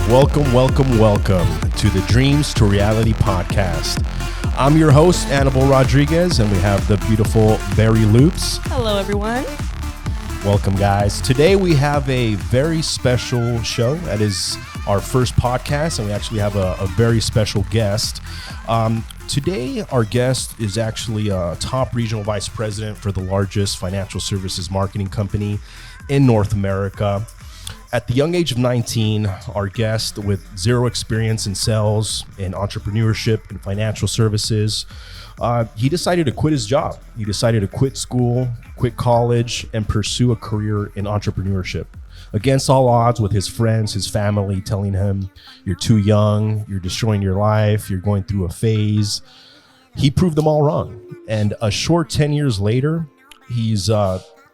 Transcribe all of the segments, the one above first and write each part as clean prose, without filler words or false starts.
Welcome to the Dreams to Reality podcast. I'm your host, Annabelle Rodriguez, and we have the beautiful Barry Loops. Hello, everyone. Welcome, guys. Today we have a very special show. That is our first podcast, and we actually have a very special guest. Today, our guest is actually a top regional vice president for the largest financial services marketing company in North America. At the young age of 19, our guest, with zero experience in sales, in entrepreneurship, and financial services, he decided to quit his job. He decided to quit school, quit college, and pursue a career in entrepreneurship. Against all odds, with his friends, his family telling him, "You're too young, you're destroying your life, you're going through a phase." He proved them all wrong. And a short 10 years later, he's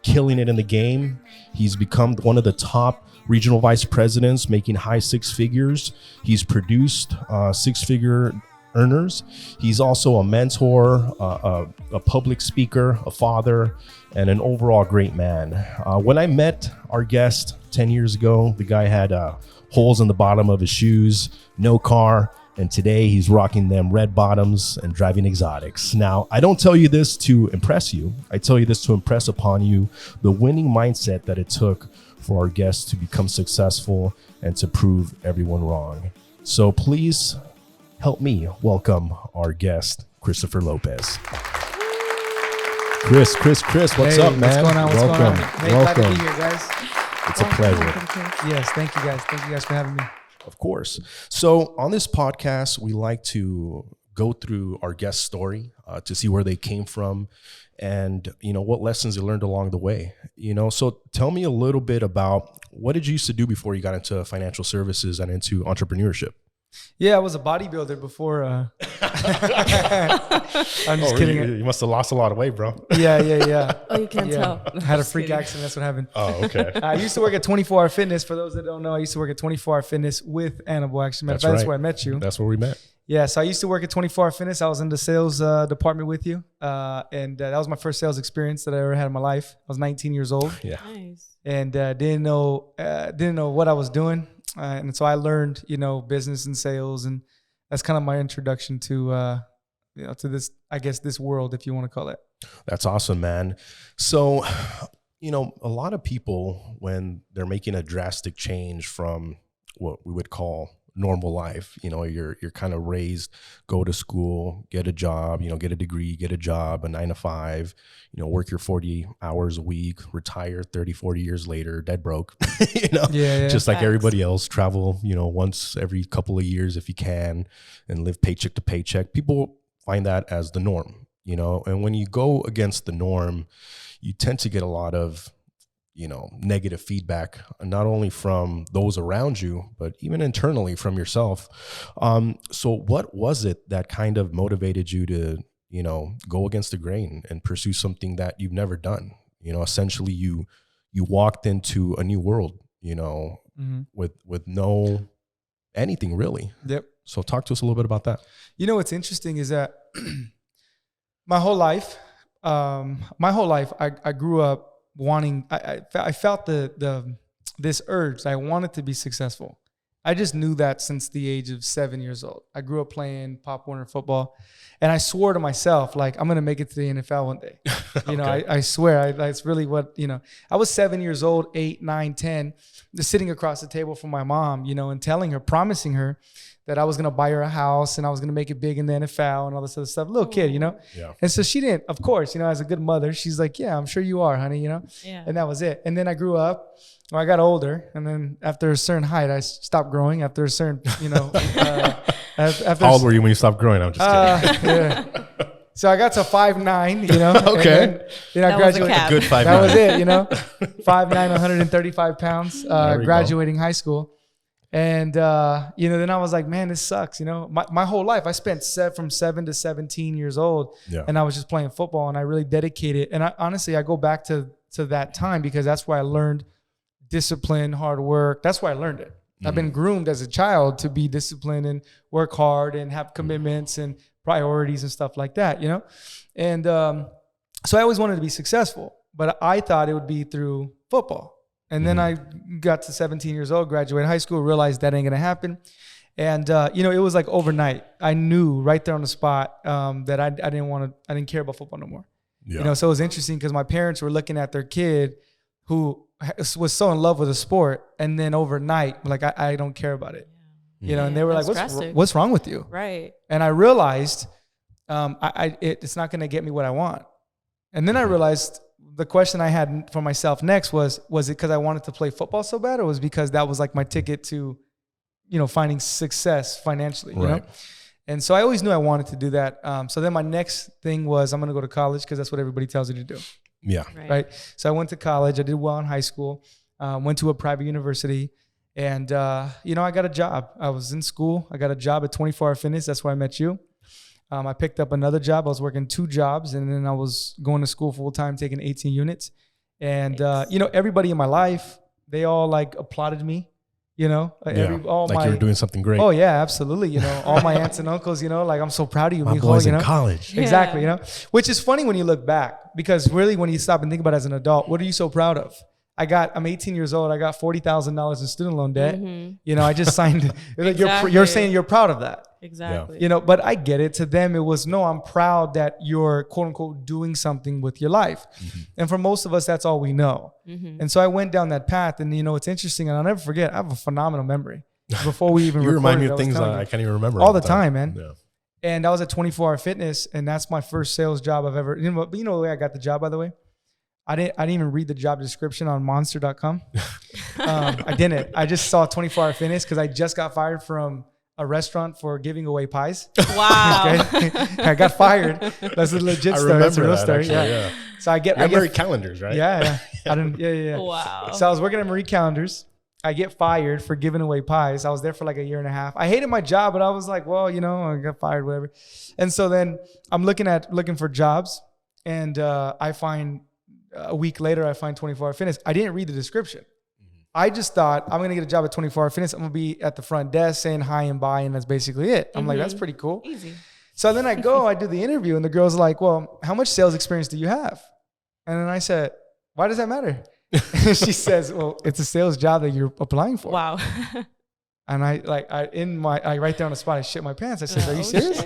killing it in the game. He's become one of the top regional vice presidents, making high six figures. He's produced six-figure earners. He's also a mentor, a public speaker, a father, and an overall great man. When I met our guest 10 years ago, the guy had holes in the bottom of his shoes, no car, and today he's rocking them red bottoms and driving exotics. Now, I don't tell you this to impress you. I tell you this to impress upon you the winning mindset that it took for our guest to become successful and to prove everyone wrong. So please help me welcome our guest, Christopher Lopez. Chris, what's up, man? What's going on? Welcome. Hey, glad to be here, guys. It's a pleasure. Yes, thank you guys. Thank you guys for having me. Of course. So on this podcast, we like to go through our guest story to see where they came from and, what lessons they learned along the way. So tell me a little bit about what did you used to do before you got into financial services and into entrepreneurship? Yeah, I was a bodybuilder before. I'm just kidding. You must have lost a lot of weight, bro. Yeah. Oh, you can't tell. I had a freak accident. That's what happened. Oh, okay. I used to work at 24 Hour Fitness. For those that don't know, I used to work at 24 Hour Fitness with Annabelle, actually. That's That's right. where I met you. That's where we met. Yeah, so I used to work at 24 Hour Fitness. I was in the sales department with you. And that was my first sales experience that I ever had in my life. I was 19 years old. Yeah. Nice. And didn't know what I was doing. And so I learned, business and sales, and that's kind of my introduction to, to this, I guess, this world, if you want to call it. That's awesome, man. So, a lot of people, when they're making a drastic change from what we would call normal life, you're kind of raised, go to school, get a job, get a degree, get a job, a 9 to 5, work your 40 hours a week, retire 30, 40 years later, dead broke, just like everybody else, travel, once every couple of years if you can, and live paycheck to paycheck. People find that as the norm, and when you go against the norm, you tend to get a lot of negative feedback, not only from those around you, but even internally from yourself. So what was it that kind of motivated you to, go against the grain and pursue something that you've never done? Essentially you walked into a new world, with no anything really. Yep. So talk to us a little bit about that. What's interesting is that my whole life, I grew up wanting, I felt this urge. I wanted to be successful. I just knew that since the age of 7 years old. I grew up playing Pop Warner football, and I swore to myself, like, I'm going to make it to the NFL one day. Okay. I swear, that's really what, I was 7 years old, 8, 9, 10, just sitting across the table from my mom, and telling her, promising her that I was going to buy her a house and I was going to make it big in the NFL and all this other stuff. Little kid, Yeah. And so she didn't, of course, as a good mother, she's like, yeah, I'm sure you are, honey, Yeah. And that was it. And then I grew up, I got older, and then after a certain height, I stopped growing. After a certain, How old were you when you stopped growing? I'm just kidding. Yeah. So I got to 5'9", Okay. Then I That was a graduated. cap. Good 5'9". That was it, 5'9", 135 pounds, graduating high school. And, then I was like, man, this sucks. My whole life I spent from 7 to 17 years old, and I was just playing football, and I really dedicated. And honestly, I go back to that time because that's where I learned discipline, hard work. That's where I learned it. I've been groomed as a child to be disciplined and work hard and have commitments and priorities and stuff like that, And so I always wanted to be successful, but I thought it would be through football. And then I got to 17 years old, graduated high school, realized that ain't going to happen. And, it was like overnight. I knew right there on the spot that I didn't care about football no more. Yeah. So it was interesting because my parents were looking at their kid who was so in love with the sport. And then overnight, like, I don't care about it. And they were like, what's wrong with you? Right. And I realized it's not going to get me what I want. And then I realized the question I had for myself next was it because I wanted to play football so bad, or was it because that was like my ticket to, finding success financially, you know? And so I always knew I wanted to do that. So then my next thing was I'm going to go to college because that's what everybody tells you to do. Yeah. Right. So I went to college. I did well in high school, went to a private university. And, I got a job. I was in school. I got a job at 24 Hour Fitness. That's where I met you. I picked up another job. I was working 2 jobs, and then I was going to school full time, taking 18 units. And, everybody in my life, they all like applauded me, you were doing something great. Oh yeah, absolutely. All my aunts and uncles, like, I'm so proud of you. My boy's in college. Exactly. Which is funny when you look back, because really when you stop and think about it as an adult, what are you so proud of? I'm 18 years old. I got $40,000 in student loan debt. Mm-hmm. I just signed. Exactly. You're saying you're proud of that. Exactly. But I get it. To them, it was, no, I'm proud that you're quote unquote doing something with your life. Mm-hmm. And for most of us, that's all we know. Mm-hmm. And so I went down that path, and it's interesting. And I'll never forget, I have a phenomenal memory. Before we even you remind me of things I can't even remember all the time, man. Yeah. And I was at 24 Hour Fitness, and that's my first sales job I've ever. But the way I got the job, by the way. I didn't even read the job description on monster.com. I didn't. I just saw 24 Hour Fitness because I just got fired from a restaurant for giving away pies. Wow. I got fired. That's a legit story. That's a real story. Actually, yeah. So I get Marie Callender's, right? Yeah. I didn't. Yeah. Wow. So I was working at Marie Callender's. I get fired for giving away pies. I was there for like a year and a half. I hated my job, but I was like, well, I got fired, whatever. And so then I'm looking for jobs, and I find. A week later, I find 24 Hour Fitness. I didn't read the description. Mm-hmm. I just thought, I'm going to get a job at 24 Hour Fitness. I'm going to be at the front desk saying hi and bye, and that's basically it. I'm like, that's pretty cool. Easy. So then I do the interview, and the girl's like, well, how much sales experience do you have? And then I said, why does that matter? She says, well, it's a sales job that you're applying for. Wow. And I right there on the spot, I shit my pants. I said, are you serious?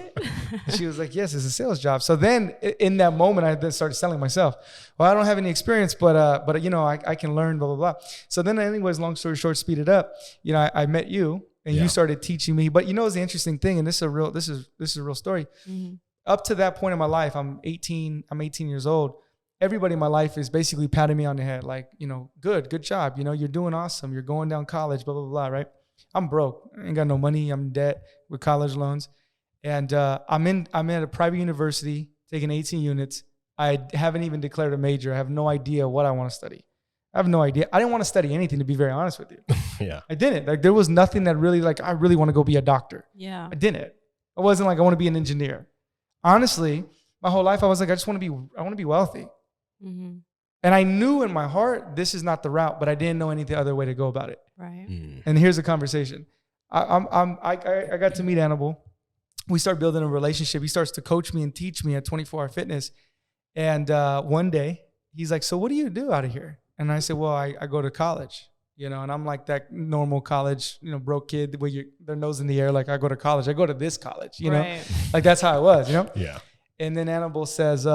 She was like, yes, it's a sales job. So then in that moment, I then started selling myself. Well, I don't have any experience, but I can learn, blah, blah, blah. So then anyways, long story short, speed it up. I met you, and you started teaching me. But it's the interesting thing, and this is a real story. Mm-hmm. Up to that point in my life, I'm 18 years old. Everybody in my life is basically patting me on the head. Like, good job. You're doing awesome. You're going down college, blah, blah, blah, right? I'm broke. I ain't got no money. I'm in debt with college loans. And I'm at a private university taking 18 units. I haven't even declared a major. I have no idea what I want to study. I have no idea. I didn't want to study anything, to be very honest with you. Yeah. I didn't. Like, there was nothing that really, like, I really want to go be a doctor. Yeah. I didn't. It wasn't like I want to be an engineer. Honestly, my whole life I was like, I want to be wealthy. Mm-hmm. And I knew in my heart, this is not the route, but I didn't know any other way to go about it. Right. Mm. And here's the conversation. I got to meet Hannibal. We start building a relationship. He starts to coach me and teach me at 24 Hour Fitness. And one day he's like, so what do you do out of here? And I said, well, I go to college, and I'm like that normal college, broke kid with their nose in the air. Like, I go to college. I go to this college, right. Like, that's how I was, Yeah. And then Hannibal says,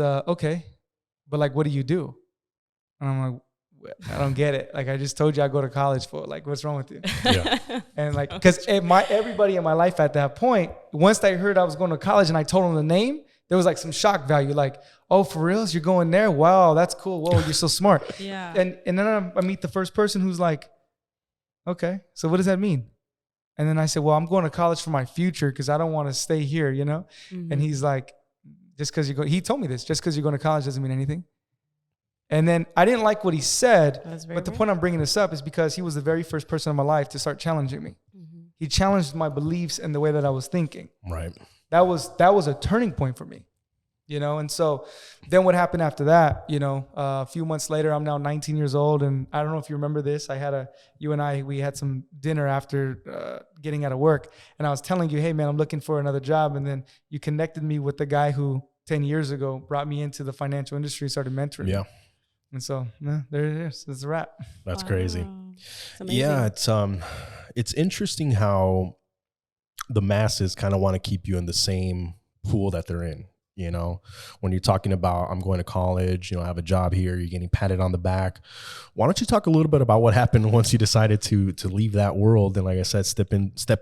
okay, but like, what do you do? And I'm like, I don't get it. Like, I just told you I go to college for. Like, what's wrong with you? Yeah. And like, because everybody in my life at that point, once they heard I was going to college and I told them the name, there was like some shock value. Like, oh, for reals? You're going there? Wow, that's cool. Whoa, you're so smart. Yeah. And then I meet the first person who's like, okay, so what does that mean? And then I said, well, I'm going to college for my future because I don't want to stay here, Mm-hmm. And he's like, he told me this, just because you're going to college doesn't mean anything. And then I didn't like what he said, but the point I'm bringing this up is because he was the very first person in my life to start challenging me. Mm-hmm. He challenged my beliefs and the way that I was thinking. Right. That was a turning point for me, And so then what happened after that, a few months later, I'm now 19 years old. And I don't know if you remember this. We had some dinner after getting out of work. And I was telling you, hey, man, I'm looking for another job. And then you connected me with the guy who 10 years ago brought me into the financial industry, started mentoring me. And so there it is. It's a wrap. That's crazy. It's amazing. Yeah, it's interesting how the masses kind of want to keep you in the same pool that they're in. You know, when you're talking about, I'm going to college, you know, I have a job here, you're getting patted on the back. Why don't you talk a little bit about what happened once you decided to leave that world and, like I said, step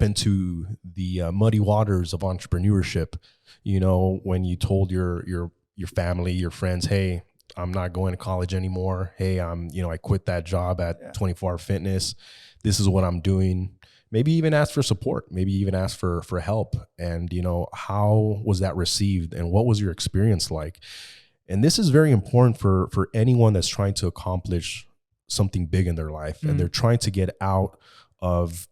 into the muddy waters of entrepreneurship? You know, when you told your family, your friends, hey, I'm not going to college anymore. Hey, I quit that job at 24 Hour Fitness. This is what I'm doing. Maybe even ask for support, maybe even ask for help. And, you know, how was that received and what was your experience like? And this is very important for anyone that's trying to accomplish something big in their life. And they're trying to get out of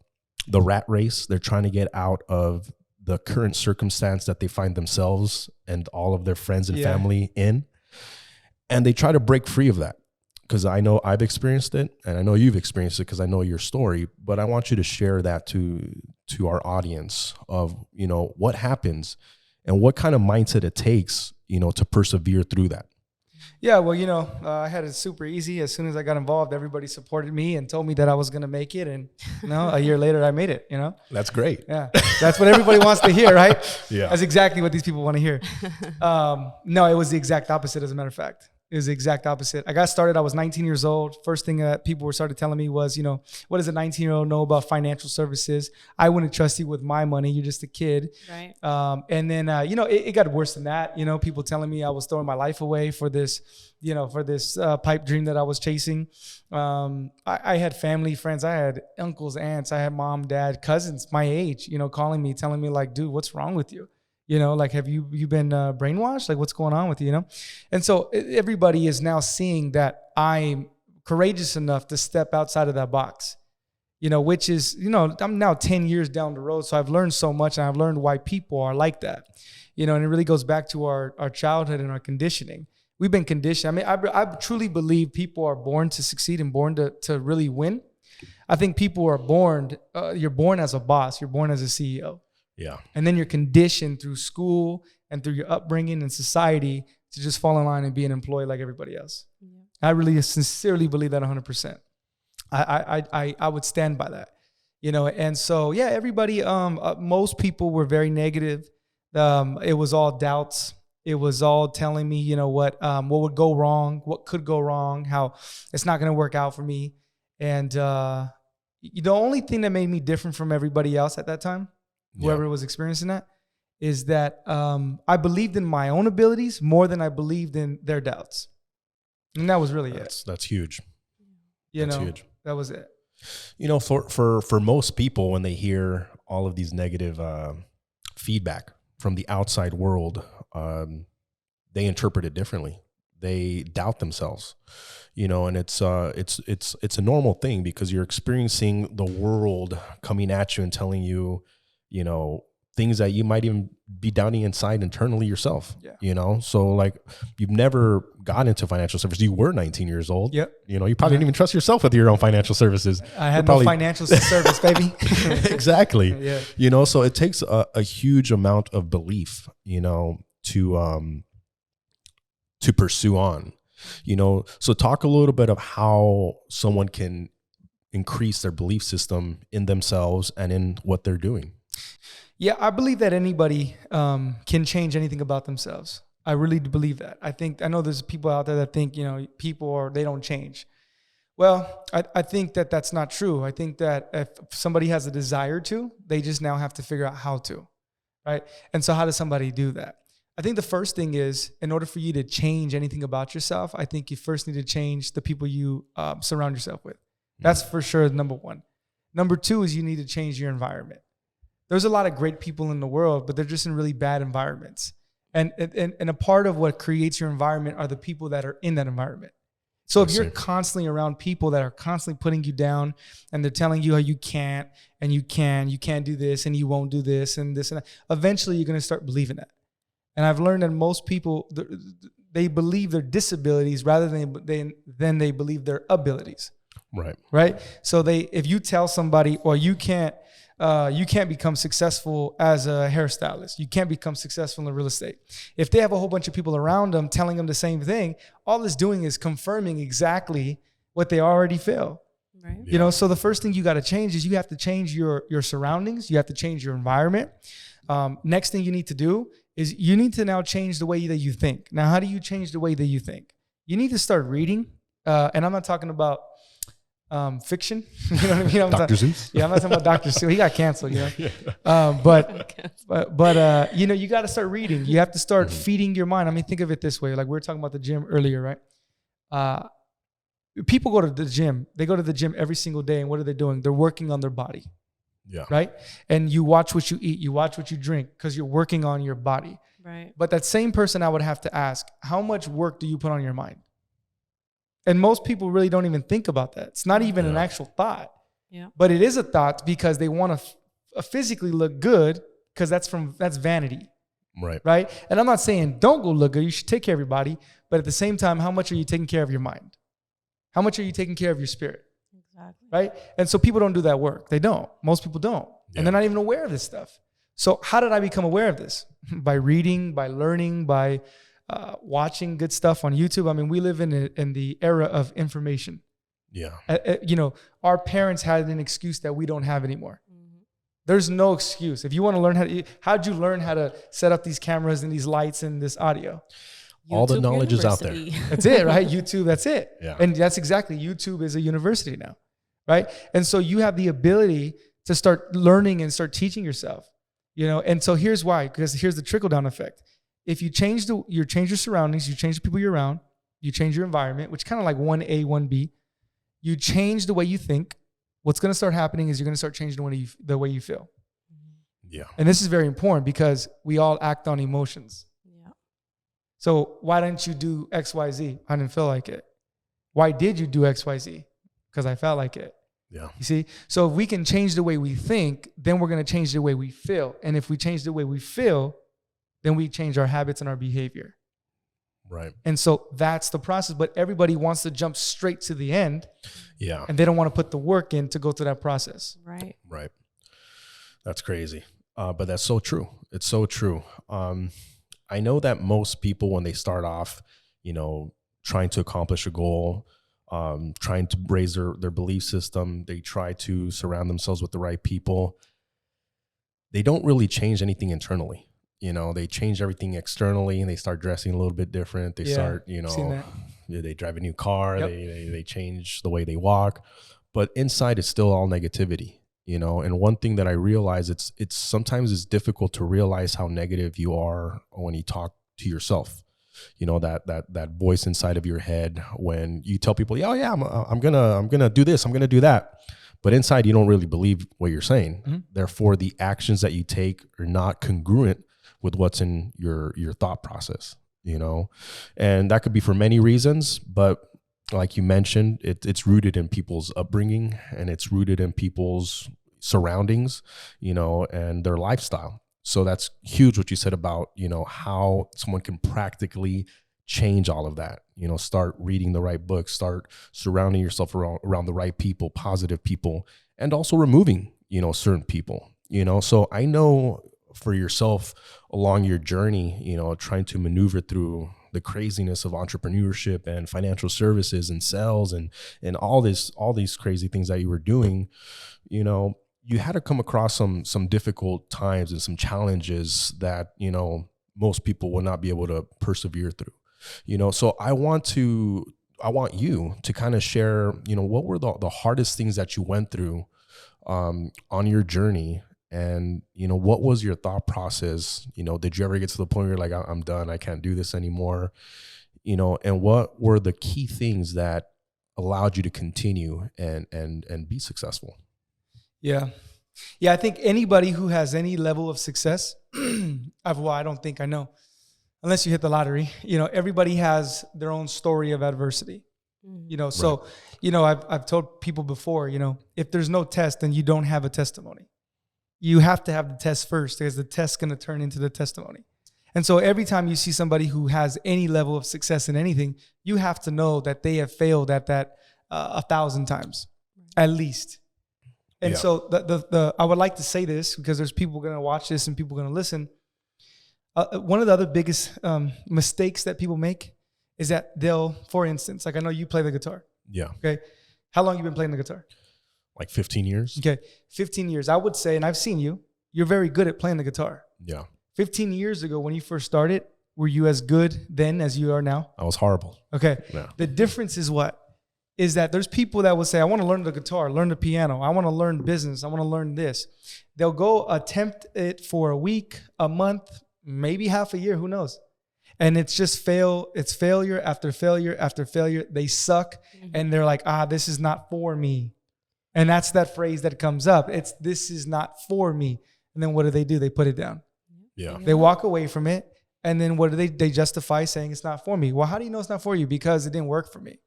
the rat race. They're trying to get out of the current circumstance that they find themselves and all of their friends and family in. And they try to break free of that. Because I know I've experienced it, and I know you've experienced it because I know your story, but I want you to share that to our audience of, you know, what happens and what kind of mindset it takes, you know, to persevere through that. Yeah, well, you know, I had it super easy. As soon as I got involved, everybody supported me and told me that I was going to make it. And, you know, a year later, I made it, you know. That's great. Yeah, that's what everybody wants to hear, right? Yeah. That's exactly what these people want to hear. No, it was the exact opposite, as a matter of fact. It was the exact opposite. I got started, I was 19 years old. First thing that people were started telling me was, you know, what does a 19-year-old know about financial services? I wouldn't trust you with my money. You're just a kid. Right. And then, you know, it got worse than that. You know, people telling me I was throwing my life away for this, you know, for this pipe dream that I was chasing. I had family, friends. I had uncles, aunts. I had mom, dad, cousins my age, you know, calling me, telling me like, dude, what's wrong with you? You know, like, have you been brainwashed? Like, what's going on with you, you know? And so everybody is now seeing that I'm courageous enough to step outside of that box, you know, which is, you know, I'm now 10 years down the road. So I've learned so much, and I've learned why people are like that, you know, and it really goes back to our childhood and our conditioning. We've been conditioned. I mean, I truly believe people are born to succeed and born to really win. I think people are born, you're born as a boss, you're born as a CEO. Yeah. And then you're conditioned through school and through your upbringing and society to just fall in line and be an employee like everybody else. Yeah. I really sincerely believe that 100%. I would stand by that, you know? And so, yeah, everybody, most people were very negative. It was all doubts. It was all telling me, you know, what would go wrong, what could go wrong, how it's not going to work out for me. And the only thing that made me different from everybody else at that time, whoever was experiencing that, is that I believed in my own abilities more than I believed in their doubts. And that was really it. That's huge. That's huge. That was it. You know, for most people, when they hear all of these negative feedback from the outside world, they interpret it differently. They doubt themselves, you know, and it's a normal thing because you're experiencing the world coming at you and telling you, you know, things that you might even be doubting inside internally yourself, you know? So like, you've never got into financial services. You were 19 years old. Yep. You know, you probably didn't even trust yourself with your own financial services. I had no financial service, baby. Exactly. Yeah. You know, so it takes a huge amount of belief, you know, to pursue on, you know? So talk a little bit of how someone can increase their belief system in themselves and in what they're doing. Yeah, I believe that anybody can change anything about themselves. I really do believe that. I know there's people out there that think, you know, they don't change. Well, I think that that's not true. I think that if somebody has a desire to, they just now have to figure out how to, right? And so how does somebody do that? I think the first thing is, in order for you to change anything about yourself, I think you first need to change the people you surround yourself with. That's for sure number one. Number two is you need to change your environment. There's a lot of great people in the world, but they're just in really bad environments. And a part of what creates your environment are the people that are in that environment. So if you're constantly around people that are constantly putting you down and they're telling you how you can't and you can't do this and you won't do this and this and that, eventually you're going to start believing that. And I've learned that most people, they believe their disabilities rather than they believe their abilities. Right. Right. So if you tell somebody, or you can't you can't become successful as a hairstylist. You can't become successful in real estate. If they have a whole bunch of people around them telling them the same thing, all it's doing is confirming exactly what they already feel. Right. You know, so the first thing you got to change is you have to change your surroundings. You have to change your environment. Next thing you need to do is you need to now change the way that you think. Now, how do you change the way that you think? You need to start reading. And I'm not talking about fiction. You know what I mean? Dr. Seuss? Yeah, I'm not talking about Dr. Seuss. He got canceled, you know? But you know, you got to start reading. You have to start feeding your mind. I mean, think of it this way. Like we were talking about the gym earlier, right? People go to the gym. They go to the gym every single day. And what are they doing? They're working on their body. Yeah. Right. And you watch what you eat. You watch what you drink because you're working on your body. Right. But that same person, I would have to ask, how much work do you put on your mind? And most people really don't even think about that. It's not even an actual thought. Yeah. But it is a thought because they want to physically look good because that's vanity. Right. Right. And I'm not saying don't go look good. You should take care of your body. But at the same time, how much are you taking care of your mind? How much are you taking care of your spirit? Exactly. Right. And so people don't do that work. They don't. Most people don't. Yeah. And they're not even aware of this stuff. So how did I become aware of this? By reading, by learning, by watching good stuff on YouTube. I mean, we live in the era of information. Yeah. You know, our parents had an excuse that we don't have anymore. Mm-hmm. There's no excuse. If you want to learn how'd you learn how to set up these cameras and these lights and this audio? All the knowledge University. is out there. That's it, right? YouTube, that's it. Yeah. And that's exactly, YouTube is a university now, right? And so you have the ability to start learning and start teaching yourself, you know? And so here's why, because here's the trickle down effect. If you change your surroundings, you change the people you're around, you change your environment, which kind of like 1A, 1B, you change the way you think, what's going to start happening is you're going to start changing the way you feel. Yeah. And this is very important because we all act on emotions. So why didn't you do X, Y, Z? I didn't feel like it. Why did you do X, Y, Z? Because I felt like it. Yeah. You see? So if we can change the way we think, then we're going to change the way we feel. And if we change the way we feel, then we change our habits and our behavior. Right. And so that's the process. But everybody wants to jump straight to the end. Yeah. And they don't want to put the work in to go through that process. Right. Right. That's crazy. But that's so true. It's so true. I know that most people, when they start off, you know, trying to accomplish a goal, trying to raise their belief system, they try to surround themselves with the right people. They don't really change anything internally. You know, they change everything externally and they start dressing a little bit different. They start, you know, they drive a new car, they change the way they walk, but inside it's still all negativity. You know, and one thing that I realize, it's sometimes it's difficult to realize how negative you are when you talk to yourself. You know, that voice inside of your head when you tell people, "Oh yeah, I'm gonna do this, I'm gonna do that," but inside you don't really believe what you're saying. Mm-hmm. Therefore, the actions that you take are not congruent with what's in your thought process. You know, and that could be for many reasons, but like you mentioned, it's rooted in people's upbringing and it's rooted in people's surroundings, you know, and their lifestyle. So that's huge what you said about, you know, how someone can practically change all of that. You know, start reading the right books, start surrounding yourself around the right people, positive people, and also removing, you know, certain people, you know. So I know for yourself along your journey, you know, trying to maneuver through the craziness of entrepreneurship and financial services and sales and all these crazy things that you were doing, you know, you had to come across some difficult times and some challenges that, you know, most people will not be able to persevere through, you know. So I want you to kind of share, you know, what were the hardest things that you went through on your journey. And, you know, what was your thought process? You know, did you ever get to the point where you're like, I'm done, I can't do this anymore? You know, and what were the key things that allowed you to continue and be successful? Yeah. I think anybody who has any level of success, I know, unless you hit the lottery, you know, everybody has their own story of adversity. You know, so, you know, I've told people before, you know, if there's no test, then you don't have a testimony. You have to have the test first because the test's going to turn into the testimony. And so every time you see somebody who has any level of success in anything, you have to know that they have failed at that 1,000 times, at least. And so the I would like to say this because there's people going to watch this and people going to listen. One of the other biggest mistakes that people make is that they'll, for instance, like I know you play the guitar. Yeah. Okay. How long you been playing the guitar? Like 15 years. Okay. 15 years. I would say, and I've seen you, you're very good at playing the guitar. Yeah. 15 years ago when you first started, were you as good then as you are now? I was horrible. Okay. Yeah. The difference is what? Is that there's people that will say, I want to learn the guitar, learn the piano. I want to learn business. I want to learn this. They'll go attempt it for a week, a month, maybe half a year. Who knows? And it's just it's failure after failure after failure. They suck. And they're like, this is not for me. And that's that phrase that comes up. This is not for me. And then what do? They put it down. Yeah. They walk away from it. And then what do? They justify saying it's not for me. Well, how do you know it's not for you? Because it didn't work for me.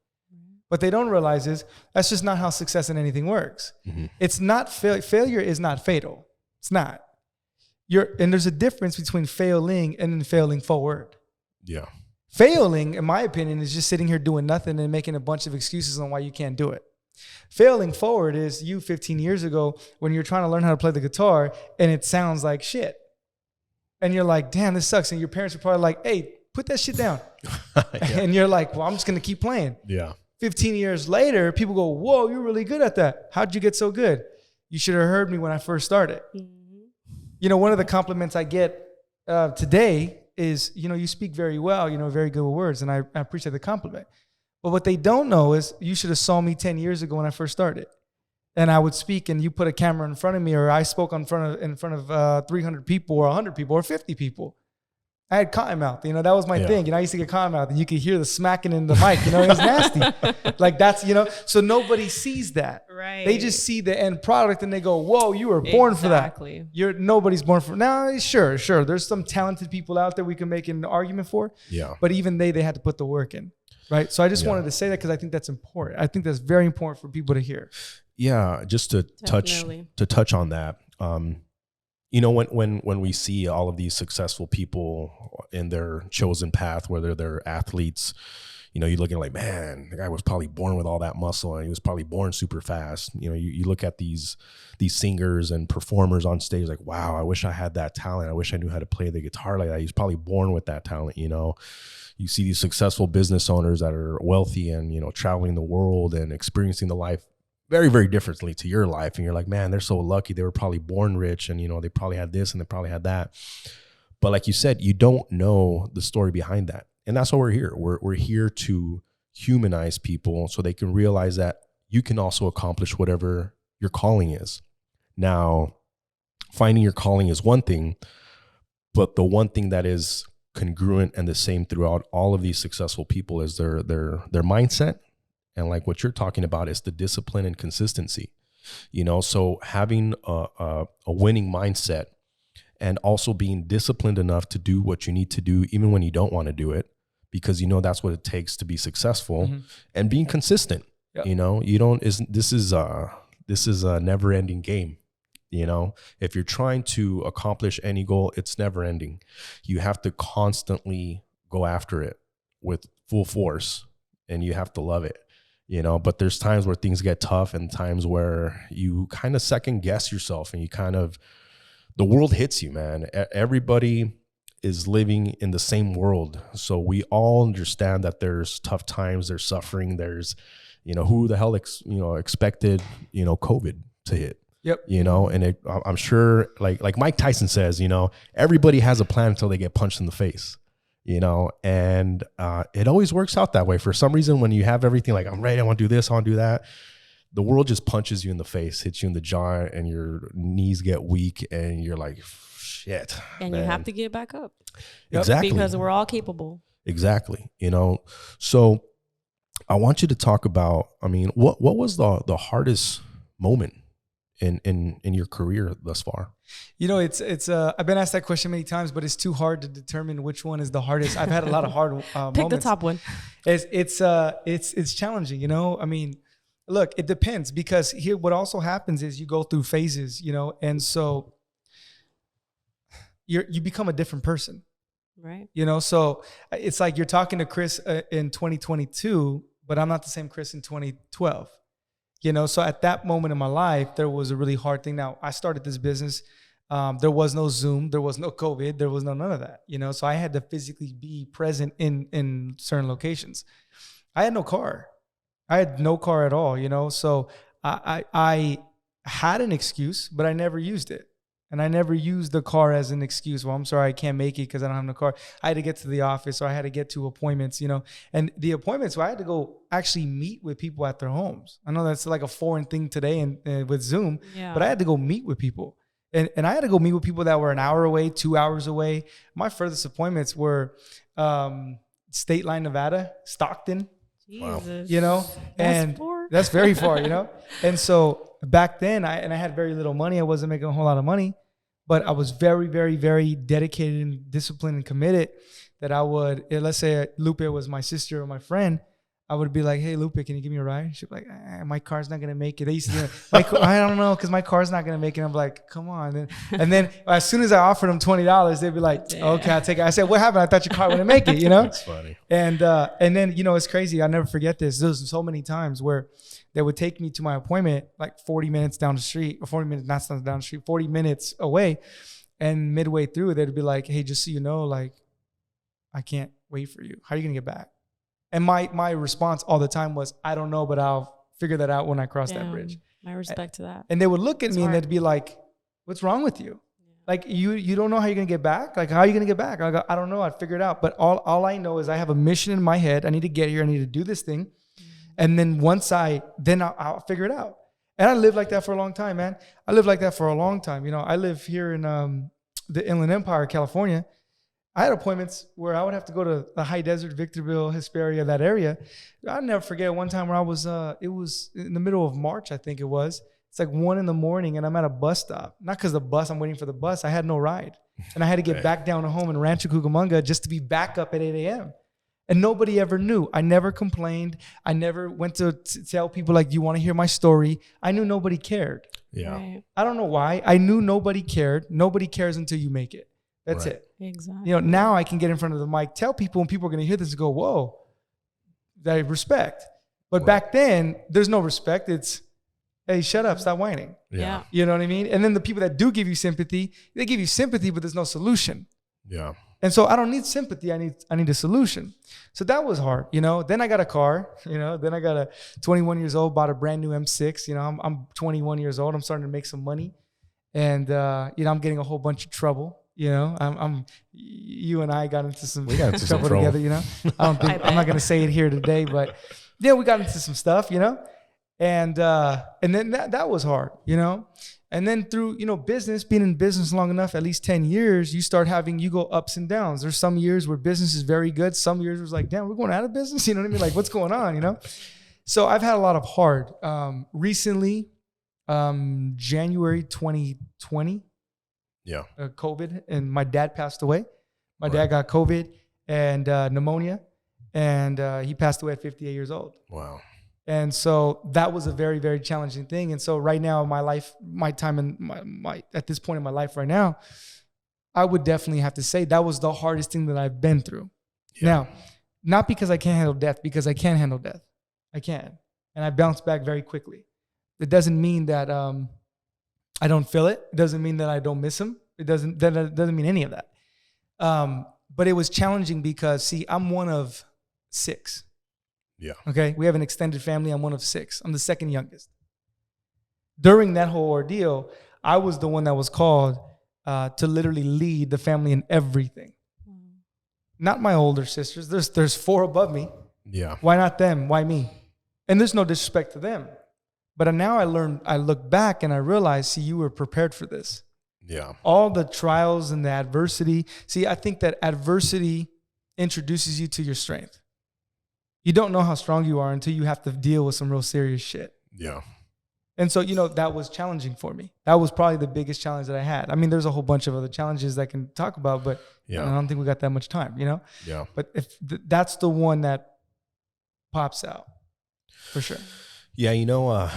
What they don't realize is that's just not how success in anything works. Mm-hmm. It's not failure is not fatal. It's not. And there's a difference between failing and then failing forward. Yeah. Failing, in my opinion, is just sitting here doing nothing and making a bunch of excuses on why you can't do it. Failing forward is you 15 years ago when you're trying to learn how to play the guitar and it sounds like shit. And you're like, damn, this sucks. And your parents are probably like, hey, put that shit down. And you're like, well, I'm just going to keep playing. Yeah. 15 years later, people go, whoa, you're really good at that. How'd you get so good? You should have heard me when I first started. Mm-hmm. You know, one of the compliments I get today is, you speak very well, very good with words. And I appreciate the compliment. But what they don't know is you should have saw me 10 years ago when I first started. And I would speak and you put a camera in front of me or I spoke in front of 300 people or 100 people or 50 people. I had cotton mouth, that was my thing. I used to get cotton mouth and you could hear the smacking in the mic, it was nasty. Like that's, so nobody sees that. Right. They just see the end product and they go, whoa, you were born for that. Nobody's born for, now sure. There's some talented people out there we can make an argument for. Yeah. But even they had to put the work in. Right. So I just wanted to say that because I think that's important. I think that's very important for people to hear. Yeah. Just to touch on that. When we see all of these successful people in their chosen path, whether they're athletes, you're looking like, man, the guy was probably born with all that muscle and he was probably born super fast. You look at these singers and performers on stage like, wow, I wish I had that talent. I wish I knew how to play the guitar like that. He's probably born with that talent, You see these successful business owners that are wealthy and, traveling the world and experiencing the life very, very differently to your life. And you're like, man, they're so lucky. They were probably born rich and, they probably had this and they probably had that. But like you said, you don't know the story behind that. And that's why we're here. We're here to humanize people so they can realize that you can also accomplish whatever your calling is. Now, finding your calling is one thing, but the one thing that is congruent and the same throughout all of these successful people is their mindset. And like what you're talking about is the discipline and consistency, so having a winning mindset and also being disciplined enough to do what you need to do, even when you don't want to do it, because, that's what it takes to be successful. Mm-hmm. And being consistent, this is a never ending game. If you're trying to accomplish any goal, it's never ending. You have to constantly go after it with full force and you have to love it. But there's times where things get tough and times where you kind of second guess yourself and the world hits you, man. Everybody is living in the same world. So we all understand that there's tough times, there's suffering, there's, who the hell expected, COVID to hit. Yep. And I'm sure like Mike Tyson says, everybody has a plan until they get punched in the face. And it always works out that way. For some reason, when you have everything like, I'm ready, I want to do this, I want to do that, the world just punches you in the face, hits you in the jaw, and your knees get weak, and you're like, shit. And man, you have to get back up. Exactly. Because we're all capable. Exactly. So I want you to talk about, what was the hardest moment in your career thus far? It's I've been asked that question many times, but it's too hard to determine which one is the hardest. I've had a lot of hard moments. Pick the top one. It's challenging, look, it depends because here what also happens is you go through phases, and so you become a different person. Right. So it's like you're talking to Chris in 2022, but I'm not the same Chris in 2012. You know, so at that moment in my life, there was a really hard thing. Now, I started this business. There was no Zoom. There was no COVID. There was none of that, you know? So I had to physically be present in certain locations. I had no car. I had no car at all, you know? So I had an excuse, but I never used it. And I never used the car as an excuse. Well, I'm sorry, I can't make it because I don't have no car. I had to get to the office, or I had to get to appointments, you know. And the appointments, I had to go actually meet with people at their homes. I know that's like a foreign thing today and with Zoom, but I had to go meet with people. And I had to go meet with people that were an hour away, 2 hours away. My furthest appointments were State Line, Nevada, Stockton. Jesus. You know, and that's very far, you know. And so back then, I had very little money. I wasn't making a whole lot of money, but I was very, very, very dedicated and disciplined and committed that I would, let's say Lupe was my sister or my friend, I would be like, hey, Lupe, can you give me a ride? She'd be like, my car's not going to make it. They used to I don't know, because my car's not going to make it. I'm like, come on. And then as soon as I offered them $20, they'd be like, okay, I'll take it. I said, what happened? I thought your car wouldn't make it, you know? That's funny. And then, you know, it's crazy. I'll never forget this. There's so many times where they would take me to my appointment like 40 minutes down the street, or 40 minutes, not down the street, 40 minutes away. And midway through, they'd be like, hey, just so you know, like, I can't wait for you. How are you going to get back? And my response all the time was, I don't know, but I'll figure that out when I cross that bridge. My respect to that. And they would look at me and they'd be like, what's wrong with you? Yeah. Like, you don't know how you're going to get back? Like, how are you going to get back? I go, I don't know. I'd figure it out. But all I know is I have a mission in my head. I need to get here. I need to do this thing. And then once I'll figure it out. And I lived like that for a long time, man. I lived like that for a long time. You know, I live here in the Inland Empire, California. I had appointments where I would have to go to the high desert, Victorville, Hesperia, that area. I'll never forget one time where I was, it was in the middle of March, I think it was. It's like 1 a.m. and I'm at a bus stop. Not because I'm waiting for the bus. I had no ride. And I had to get back down to home in Rancho Cucamonga just to be back up at 8 a.m. And nobody ever knew. I never complained. I never went to tell people like, do you want to hear my story? I knew nobody cared. Yeah. Right. I don't know why. I knew nobody cared. Nobody cares until you make it. That's it. Exactly. You know, now I can get in front of the mic, tell people, and people are going to hear this and go, whoa, that respect. But back then, there's no respect. It's, hey, shut up, stop whining. Yeah. You know what I mean? And then the people that do give you sympathy, they give you sympathy, but there's no solution. Yeah. And so I don't need sympathy. I need a solution. So that was hard, you know. Then I got a car, you know. Then I got a 21 years old, bought a brand new M6. You know, I'm 21 years old. I'm starting to make some money. And, you know, I'm getting a whole bunch of trouble. You know, you and I got into some trouble together, you know. I'm not going to say it here today, but yeah, we got into some stuff, you know. And then that was hard, you know. And then through, you know, being in business long enough, at least 10 years, you go ups and downs. There's some years where business is very good. Some years it was like, damn, we're going out of business. You know what I mean? Like, what's going on, you know? So I've had a lot of hard. Recently, January 2020, COVID, and my dad passed away. My dad got COVID and pneumonia, and he passed away at 58 years old. Wow. And so that was a very, very challenging thing. And so right now, my life, my time in my at this point in my life right now, I would definitely have to say that was the hardest thing that I've been through. Yeah. Now, not because I can't handle death, because I can handle death. I can. And I bounce back very quickly. It doesn't mean that I don't feel it. It doesn't mean that I don't miss him. That doesn't mean any of that. But it was challenging because, see, I'm one of 6. Yeah. Okay. We have an extended family. I'm one of 6. I'm the second youngest. During that whole ordeal, I was the one that was called to literally lead the family in everything. Not my older sisters. There's 4 above me. Yeah. Why not them? Why me? And there's no disrespect to them. But now I look back and I realize, see, you were prepared for this. Yeah. All the trials and the adversity. See, I think that adversity introduces you to your strength. You don't know how strong you are until you have to deal with some real serious shit. Yeah. And so, you know, that was challenging for me. That was probably the biggest challenge that I had. I mean, there's a whole bunch of other challenges that I can talk about, but I don't think we got that much time, you know? Yeah. But if that's the one that pops out for sure. Yeah. You know,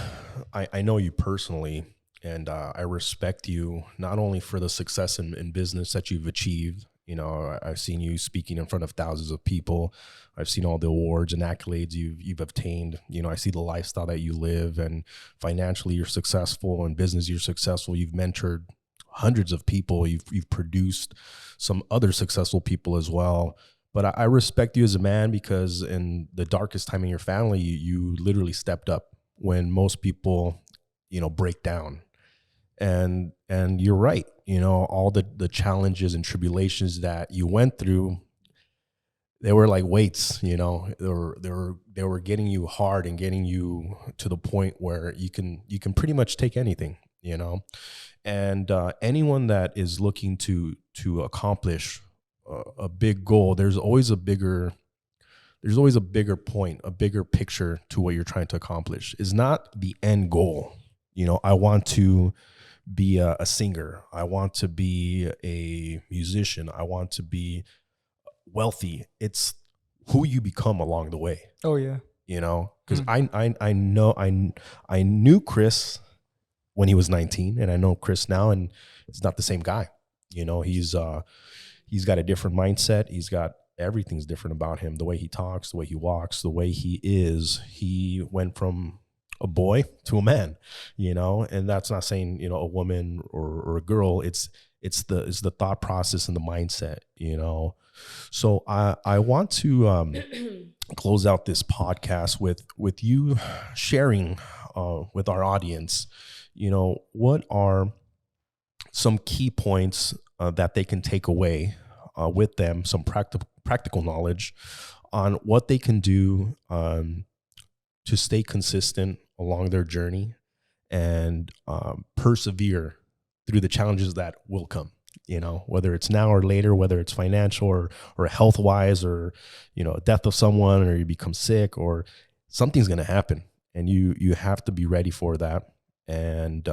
I know you personally, and I respect you not only for the success in business that you've achieved You know, I've seen you speaking in front of thousands of people. I've seen all the awards and accolades you've obtained. You know, I see the lifestyle that you live, and financially you're successful, and business you're successful. You've mentored hundreds of people. You've produced some other successful people as well. But I respect you as a man, because in the darkest time in your family, you literally stepped up when most people, you know, break down. And you're right. You know, all the challenges and tribulations that you went through, they were like weights. You know, they were getting you hard and getting you to the point where you can pretty much take anything. You know, and anyone that is looking to accomplish a big goal, there's always a bigger point, a bigger picture to what you're trying to accomplish. Is not the end goal. You know, I want to be a singer. I want to be a musician. I want to be wealthy. It's who you become along the way. Oh yeah. You know, because I knew Chris when he was 19, and I know Chris now, and it's not the same guy. You know, he's got a different mindset. Everything's different about him. The way he talks, the way he walks, the way he is. He went from a boy to a man, you know, and that's not saying, you know, a woman or a girl. It's the thought process and the mindset, you know. So I want to close out this podcast with you sharing with our audience, you know, what are some key points that they can take away with them, some practical knowledge on what they can do to stay consistent along their journey and persevere through the challenges that will come, you know, whether it's now or later, whether it's financial or health wise, or, you know, death of someone, or you become sick, or something's going to happen, and you have to be ready for that. And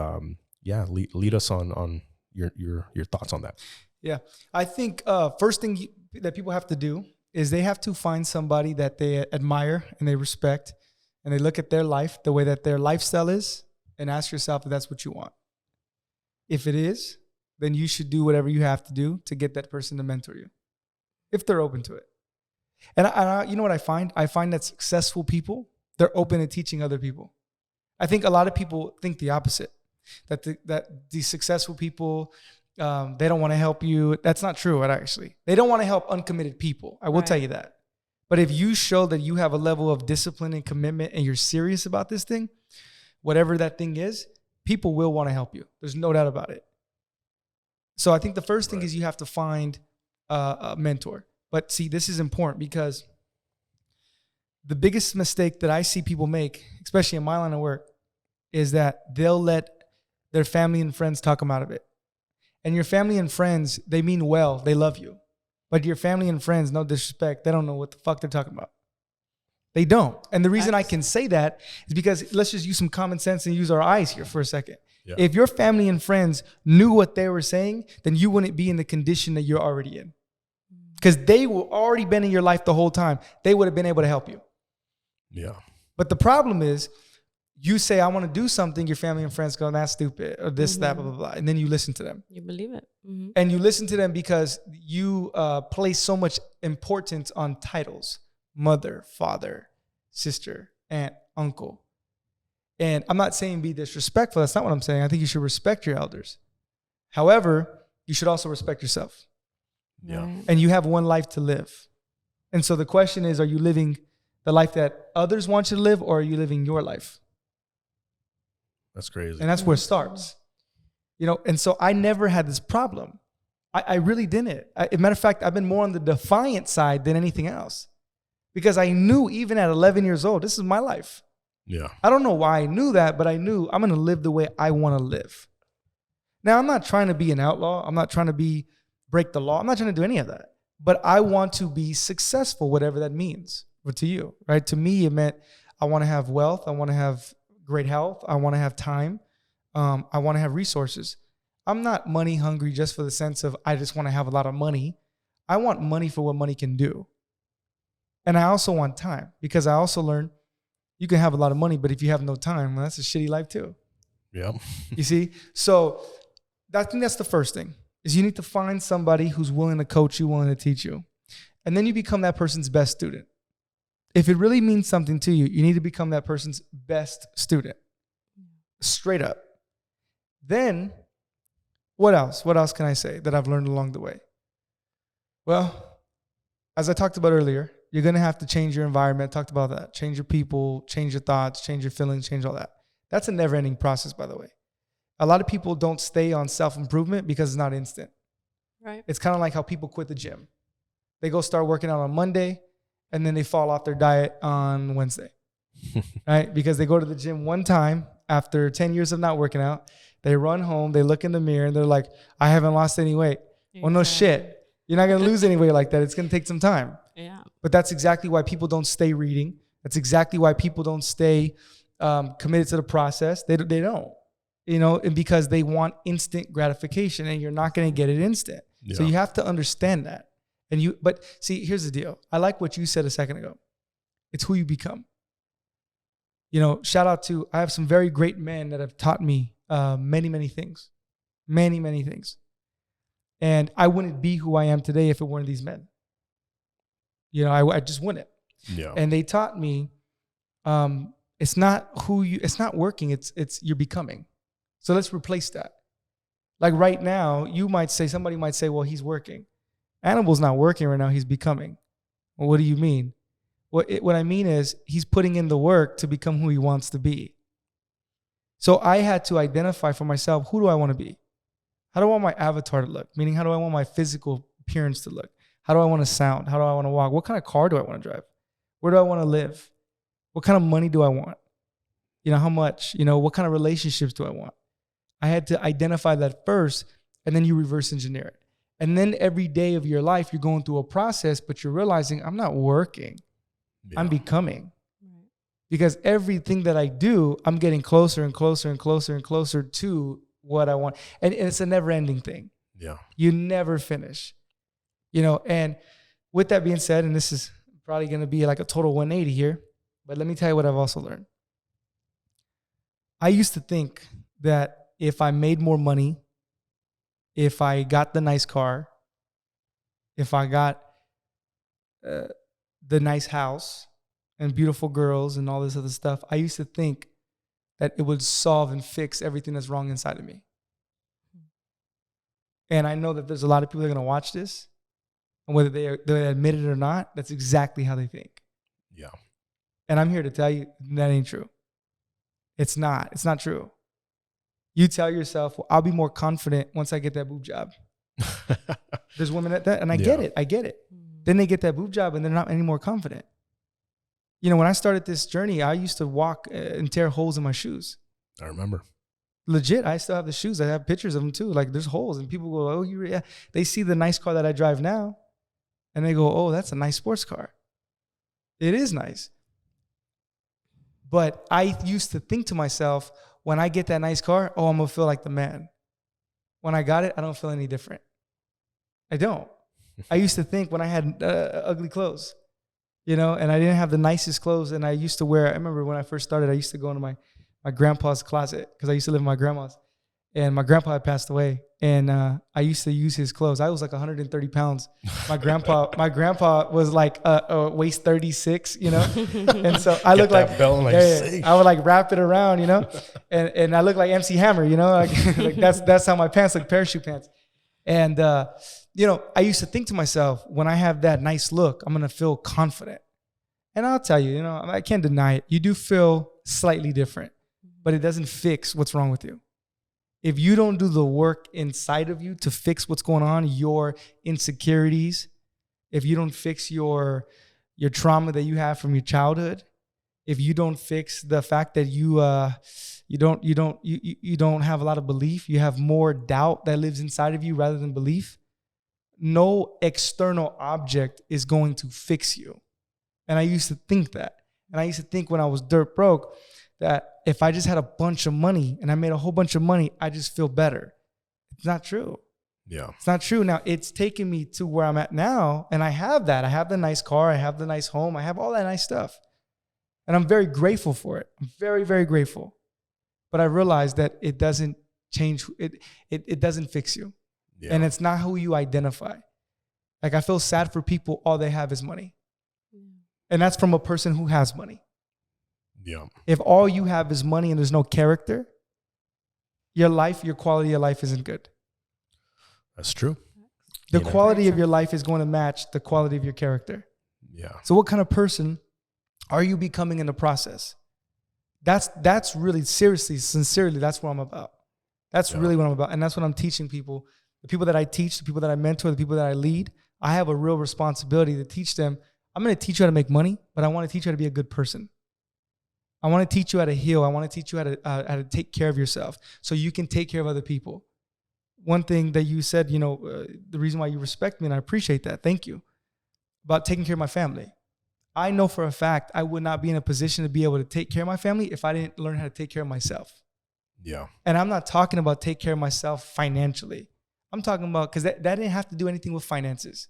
lead us on your thoughts on that. Yeah. I think first thing that people have to do is they have to find somebody that they admire and they respect, and they look at their life, the way that their lifestyle is, and ask yourself if that's what you want. If it is, then you should do whatever you have to do to get that person to mentor you, if they're open to it. And I you know what I find? I find that successful people, they're open to teaching other people. I think a lot of people think the opposite, that the successful people, they don't want to help you. That's not true, actually. They don't want to help uncommitted people. I will tell you that. But if you show that you have a level of discipline and commitment, and you're serious about this thing, whatever that thing is, people will want to help you. There's no doubt about it. So I think the first thing is you have to find a mentor. But see, this is important, because the biggest mistake that I see people make, especially in my line of work, is that they'll let their family and friends talk them out of it. And your family and friends, they mean well, they love you. But your family and friends, no disrespect, they don't know what the fuck they're talking about. They don't. And the reason I can say that is because, let's just use some common sense and use our eyes here for a second. Yeah. If your family and friends knew what they were saying, then you wouldn't be in the condition that you're already in. Because they were already been in your life the whole time. They would have been able to help you. Yeah. But the problem is, you say, I want to do something, your family and friends go, that's stupid, or this, that, blah, blah, blah. And then you listen to them. You believe it. Mm-hmm. And you listen to them because you place so much importance on titles: mother, father, sister, aunt, uncle. And I'm not saying be disrespectful. That's not what I'm saying. I think you should respect your elders. However, you should also respect yourself. Yeah. And you have one life to live. And so the question is, are you living the life that others want you to live, or are you living your life? That's crazy. And that's where it starts. You know, and so I never had this problem. I really didn't. As a matter of fact, I've been more on the defiant side than anything else, because I knew even at 11 years old, this is my life. Yeah. I don't know why I knew that, but I knew I'm going to live the way I want to live. Now, I'm not trying to be an outlaw. I'm not trying to break the law. I'm not trying to do any of that. But I want to be successful, whatever that means. But to you, right? To me, it meant I want to have wealth. I want to have great health. I want to have time. I want to have resources. I'm not money hungry just for the sense of I just want to have a lot of money. I want money for what money can do. And I also want time, because I also learned you can have a lot of money, but if you have no time, well, that's a shitty life too. Yeah. You see? So I think that's the first thing. is you need to find somebody who's willing to coach you, willing to teach you. And then you become that person's best student. If it really means something to you, you need to become that person's best student. Straight up. Then, what else? What else can I say that I've learned along the way? Well, as I talked about earlier, you're going to have to change your environment. I talked about that. Change your people, change your thoughts, change your feelings, change all that. That's a never-ending process, by the way. A lot of people don't stay on self-improvement because it's not instant. Right. It's kind of like how people quit the gym. They go start working out on Monday, and then they fall off their diet on Wednesday, right? Because they go to the gym one time after 10 years of not working out. They run home, they look in the mirror, and they're like, I haven't lost any weight. Exactly. Well, no shit. You're not going to lose any weight like that. It's going to take some time. Yeah. But that's exactly why people don't stay reading. That's exactly why people don't stay committed to the process. They don't, and because they want instant gratification, and you're not going to get it instant. Yeah. So you have to understand that. But see, here's the deal. I like what you said a second ago. It's who you become. Shout out to, I have some very great men that have taught me many, many things. Many, many things. And I wouldn't be who I am today if it weren't these men. I just wouldn't. Yeah. And they taught me, it's not working, it's you're becoming. So let's replace that. Like right now, somebody might say, well, he's working. Animal's not working right now, he's becoming. Well, what do you mean? What I mean is he's putting in the work to become who he wants to be. So I had to identify for myself, who do I want to be? How do I want my avatar to look? Meaning, how do I want my physical appearance to look? How do I want to sound? How do I want to walk? What kind of car do I want to drive? Where do I want to live? What kind of money do I want? How much? What kind of relationships do I want? I had to identify that first, and then you reverse engineer it. And then every day of your life, you're going through a process, but you're realizing I'm not working. Yeah. I'm becoming. Right. Because everything that I do, I'm getting closer and closer and closer and closer to what I want. And it's a never-ending thing. Yeah. You never finish. And with that being said, and this is probably going to be like a total 180 here, but let me tell you what I've also learned. I used to think that if I made more money, if I got the nice car, if I got the nice house and beautiful girls and all this other stuff, I used to think that it would solve and fix everything that's wrong inside of me. And I know that there's a lot of people that are going to watch this, and whether they admit it or not, that's exactly how they think. Yeah. And I'm here to tell you that ain't true. It's not. It's not true. You tell yourself, well, I'll be more confident once I get that boob job. There's women at that, and I get it. Then they get that boob job, and they're not any more confident. When I started this journey, I used to walk and tear holes in my shoes. I remember. Legit, I still have the shoes. I have pictures of them too. Like there's holes, and people go, "Oh, yeah." They see the nice car that I drive now, and they go, "Oh, that's a nice sports car." It is nice. But I used to think to myself, when I get that nice car, oh, I'm gonna feel like the man. When I got it, I don't feel any different. I don't. I used to think when I had ugly clothes, and I didn't have the nicest clothes, and I used to wear, I remember when I first started, I used to go into my grandpa's closet because I used to live with my grandma's, and my grandpa had passed away, and I used to use his clothes. I was like 130 pounds. My grandpa was like waist 36, and so I looked like, I would like wrap it around, and I look like MC Hammer, like that's how my pants look, parachute pants. And, I used to think to myself, when I have that nice look, I'm going to feel confident. And I'll tell you, I can't deny it. You do feel slightly different, but it doesn't fix what's wrong with you. If you don't do the work inside of you to fix what's going on, your insecurities, if you don't fix your trauma that you have from your childhood, if you don't fix the fact that you don't have a lot of belief, you have more doubt that lives inside of you rather than belief, no external object is going to fix you. And I used to think that. And I used to think when I was dirt broke that if I just had a bunch of money and I made a whole bunch of money, I just feel better. It's not true. Yeah. It's not true. Now, it's taken me to where I'm at now, and I have that. I have the nice car. I have the nice home. I have all that nice stuff. And I'm very grateful for it. I'm very, very grateful. But I realized that it doesn't change. It doesn't fix you. Yeah. And it's not who you identify. Like, I feel sad for people, all they have is money. And that's from a person who has money. Yeah. If all you have is money and there's no character, your quality of life isn't good. That's true. The quality of your life is going to match the quality of your character. Yeah. So what kind of person are you becoming in the process? That's really sincerely, that's what I'm about. That's really what I'm about. And that's what I'm teaching people. The people that I teach, the people that I mentor, the people that I lead, I have a real responsibility to teach them. I'm going to teach you how to make money, but I want to teach you how to be a good person. I want to teach you how to heal. I want to teach you how to take care of yourself so you can take care of other people. One thing that you said, the reason why you respect me, and I appreciate that, thank you, about taking care of my family. I know for a fact I would not be in a position to be able to take care of my family if I didn't learn how to take care of myself. Yeah. And I'm not talking about take care of myself financially. I'm talking about, because that didn't have to do anything with finances.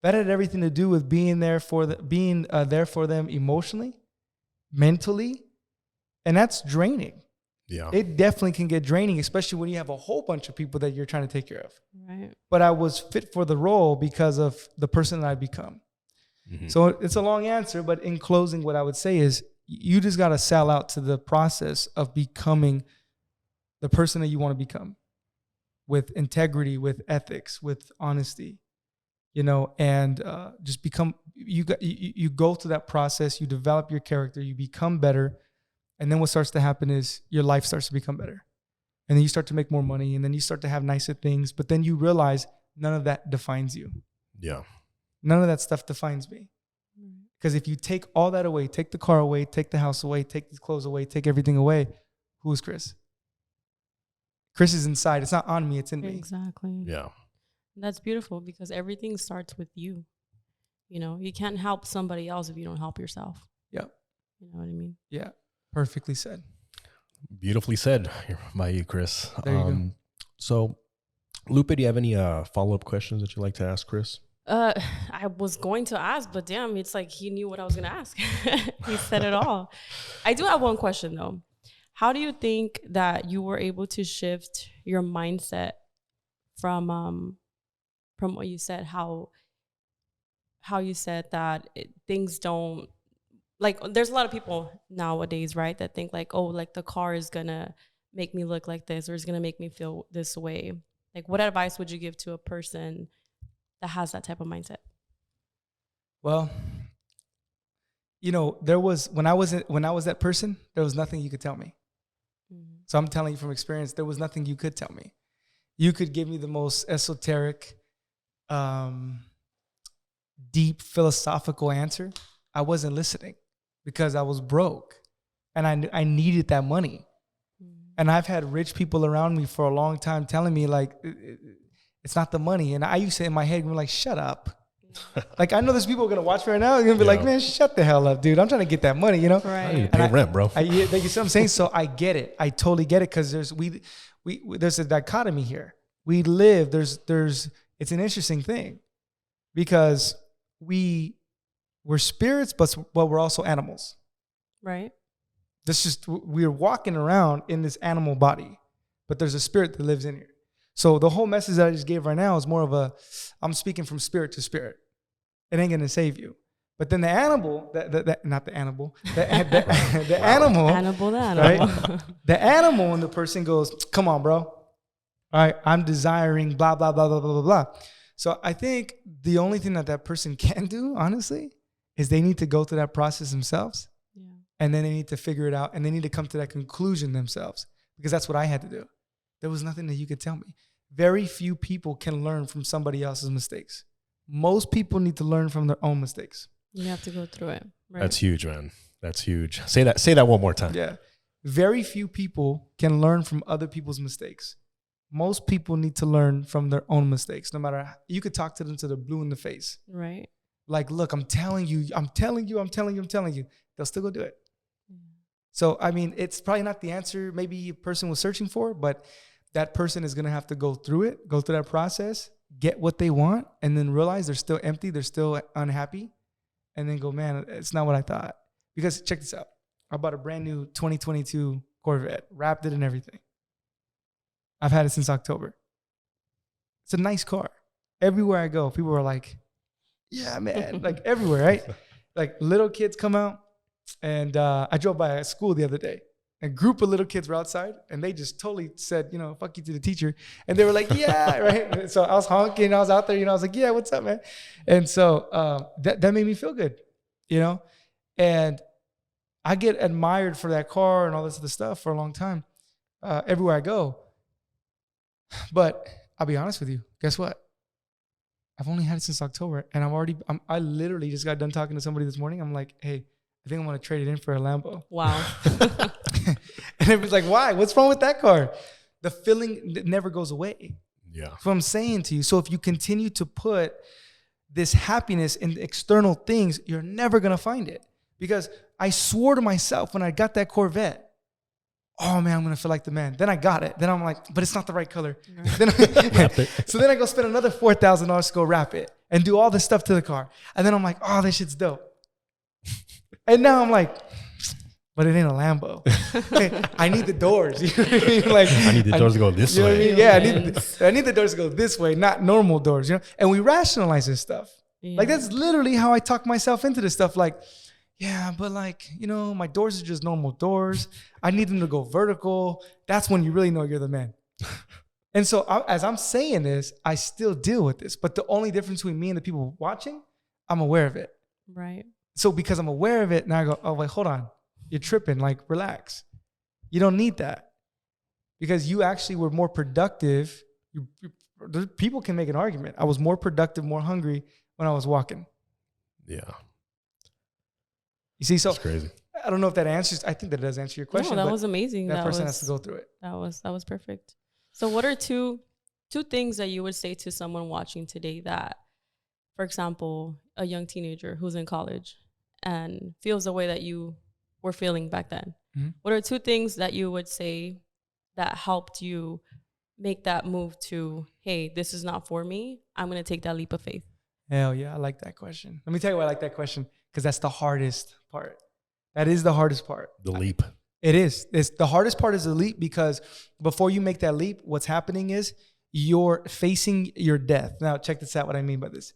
That had everything to do with being there for them emotionally, mentally, and that's draining. Yeah. It definitely can get draining, especially when you have a whole bunch of people that you're trying to take care of. Right. But I was fit for the role because of the person that I become. Mm-hmm. So it's a long answer, but in closing, what I would say is you just got to sell out to the process of becoming the person that you want to become, with integrity, with ethics, with honesty, and just become, you go through that process, you develop your character, you become better. And then what starts to happen is your life starts to become better. And then you start to make more money, and then you start to have nicer things, but then you realize none of that defines you. Yeah. None of that stuff defines me. Because if you take all that away, take the car away, take the house away, take these clothes away, take everything away, who is Chris? Chris is inside. It's not on me, it's in me. Exactly. Yeah. That's beautiful, because everything starts with you. You can't help somebody else if you don't help yourself. Yeah. You know what I mean? Yeah. Perfectly said. Beautifully said by you, Chris. There you go. So, Lupe, do you have any follow-up questions that you'd like to ask Chris? I was going to ask, but damn, it's like he knew what I was going to ask. He said it all. I do have one question, though. How do you think that you were able to shift your mindset from what you said, how you said that things don't, like, there's a lot of people nowadays, right, that think like, oh, like the car is going to make me look like this, or it's going to make me feel this way. Like, what advice would you give to a person that has that type of mindset? Well, there was, when I was that person, there was nothing you could tell me. Mm-hmm. So I'm telling you from experience, there was nothing you could tell me. You could give me the most esoteric, deep philosophical answer. I wasn't listening because I was broke and I needed that money. Mm-hmm. And I've had rich people around me for a long time telling me, like, it's not the money. And I used to, in my head, be like, shut up. Like, I know there's people going to watch me right now. They're going to be like, man, shut the hell up, dude. I'm trying to get that money, Right. I need to pay rent, bro. You see what I'm saying? So I get it. I totally get it, because there's a dichotomy here. We live, it's an interesting thing, because we're spirits, but we're also animals. Right. We're walking around in this animal body, but there's a spirit that lives in here. So the whole message that I just gave right now is more of I'm speaking from spirit to spirit. It ain't going to save you. But then the animal, not the animal, the animal, right? The animal in the person goes, come on, bro. All right, I'm desiring blah, blah, blah, blah, blah, blah, blah. So I think the only thing that person can do, honestly, is they need to go through that process themselves. Yeah. And then they need to figure it out, and they need to come to that conclusion themselves, because that's what I had to do. There was nothing that you could tell me. Very few people can learn from somebody else's mistakes. Most people need to learn from their own mistakes. You have to go through it. Right? That's huge, man. That's huge. Say that one more time. Yeah. Very few people can learn from other people's mistakes. Most people need to learn from their own mistakes. No matter, you could talk to them till they're blue in the face. Right. Like, look, I'm telling you. They'll still go do it. So, I mean, it's probably not the answer maybe a person was searching for, but that person is going to have to go through that process, get what they want, and then realize they're still empty, they're still unhappy, and then go, man, it's not what I thought. Because check this out. I bought a brand new 2022 Corvette, wrapped it and everything. I've had it since October. It's a nice car. Everywhere I go, people are like, yeah, man, like everywhere, right? Like little kids come out. And I drove by a school the other day. A group of little kids were outside, and they just totally said, fuck you to the teacher. And they were like, yeah, right? So I was honking. I was out there, I was like, yeah, what's up, man? And so that made me feel good, And I get admired for that car and all this other stuff for a long time, everywhere I go. But I'll be honest with you. Guess what? I've only had it since October, and I literally just got done talking to somebody this morning. I'm like, hey, I think I want to trade it in for a Lambo. Wow. And it was like, why? What's wrong with that car? The feeling never goes away. Yeah. That's what I'm saying to you. So if you continue to put this happiness in external things, you're never going to find it. Because I swore to myself when I got that Corvette, oh man, I'm going to feel like the man. Then I got it. Then I'm like, but it's not the right color. So then I go spend another $4,000 to go wrap it and do all this stuff to the car. And then I'm like, oh, this shit's dope. And now I'm like, but it ain't a Lambo. I need the doors. Like, I need the doors to go this way. What I mean? Yeah, I need the doors to go this way, not normal doors. And we rationalize this stuff. Yeah. Like that's literally how I talk myself into this stuff. Like, yeah, but like, my doors are just normal doors. I need them to go vertical. That's when you really know you're the man. And so as I'm saying this, I still deal with this. But the only difference between me and the people watching, I'm aware of it. Right. So because I'm aware of it, now I go, oh, wait, hold on. You're tripping. Like, relax. You don't need that. Because you actually were more productive. People can make an argument. I was more productive, more hungry when I was walking. Yeah. You see, so that's crazy. I don't know if that answers. I think that does answer your question. No, that was amazing. That person has to go through it. That was perfect. So what are two things that you would say to someone watching today that, for example, a young teenager who's in college and feels the way that you were feeling back then? Mm-hmm. What are two things that you would say that helped you make that move to, hey, this is not for me. I'm going to take that leap of faith? Hell yeah, I like that question. Let me tell you why I like that question, because that's the hardest part. That is the hardest part. The leap. It is. It's the hardest part is the leap, because before you make that leap, what's happening is you're facing your death. Now, check this out, what I mean by this.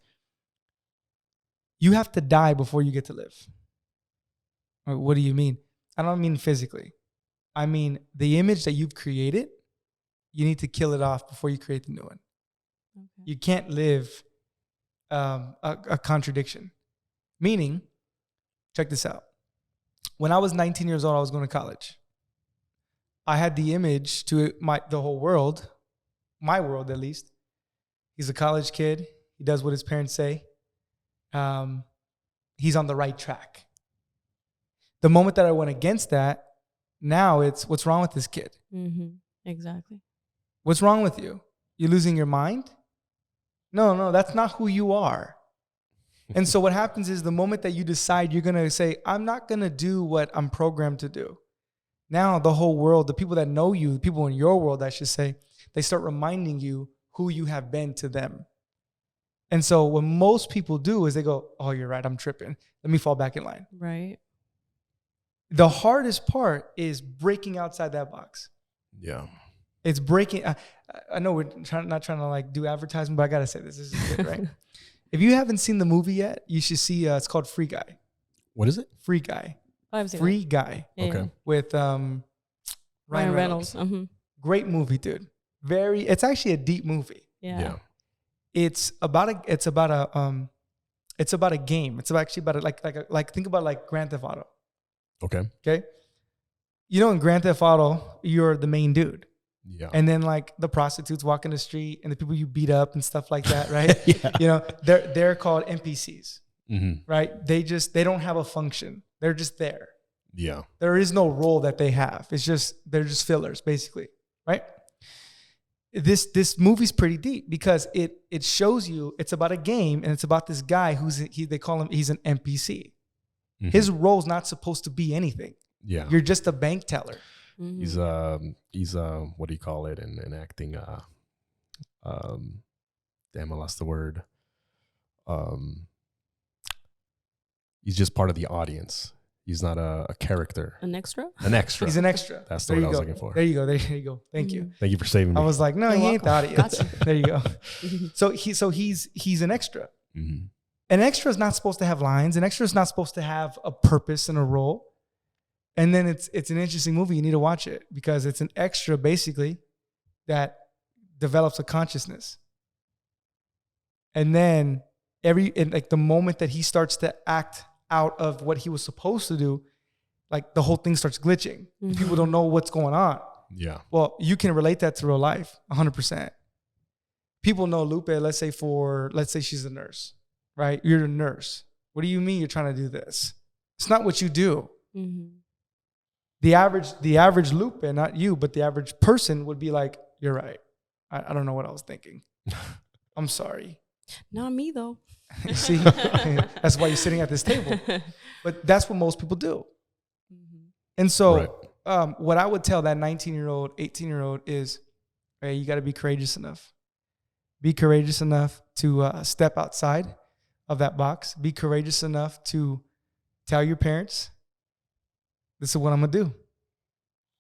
You have to die before you get to live. What do you mean? I don't mean physically. I mean the image that you've created, you need to kill it off before you create the new one. Okay. You can't live a contradiction. Meaning, check this out. When I was 19 years old, I was going to college. I had the image to the whole world, my world at least. He's a college kid. He does what his parents say. He's on the right track. The moment that I went against that, now it's, what's wrong with this kid? Mm-hmm. Exactly. What's wrong with you? You losing your mind? No, that's not who you are. And so what happens is the moment that you decide you're going to say, I'm not going to do what I'm programmed to do. Now the whole world, the people that know you, the people in your world, I should say, they start reminding you who you have been to them. And so what most people do is they go, oh, you're right, I'm tripping. Let me fall back in line. Right. The hardest part is breaking outside that box. Yeah. It's breaking. I know we're not trying to like do advertisement, but I got to say this is good, right? If you haven't seen the movie yet, you should see, it's called Free Guy. What is it? Free Guy. I've seen Free it. Guy. Yeah. Okay. With Ryan Reynolds. Mm-hmm. Great movie, dude. It's actually a deep movie. Yeah. It's about a game. It's think about like Grand Theft Auto. Okay. You know, in Grand Theft Auto, you're the main dude. Yeah. And then like the prostitutes walking the street and the people you beat up and stuff like that, right? Yeah. You know, they're called NPCs, right? They don't have a function. They're just there. Yeah. There is no role that they have. They're just fillers, basically, right? This movie's pretty deep because it shows you it's about a game and it's about this guy they call him, he's an NPC. Mm-hmm. His role's not supposed to be anything. Yeah. You're just a bank teller. Mm-hmm. He's what do you call it in acting? Damn, I lost the word. He's just part of the audience. He's not a character. An extra? An extra. He's an extra. That's the word I was looking for. There you go. There you go. Thank you. Thank you for saving me. I was like, no, You're he ain't the welcome. audience. Gotcha. There you go. So he's an extra. Mm-hmm. An extra is not supposed to have lines. An extra is not supposed to have a purpose and a role. And then it's an interesting movie. You need to watch it because it's an extra basically that develops a consciousness. And then like the moment that he starts to act out of what he was supposed to do, like the whole thing starts glitching. Mm-hmm. People don't know what's going on. Yeah. Well, you can relate that to real life 100%. People know Lupe, let's say she's a nurse, right? You're a nurse. What do you mean you're trying to do this? It's not what you do. Mm-hmm. The average Lupe, not you, but the average person would be like, you're right. I don't know what I was thinking. I'm sorry. Not me though. You see, that's why you're sitting at this table. But that's what most people do. Mm-hmm. And so what I would tell that 19-year-old, 18-year-old is, hey, you got to be courageous enough. Be courageous enough to step outside of that box. Be courageous enough to tell your parents, this is what I'm going to do.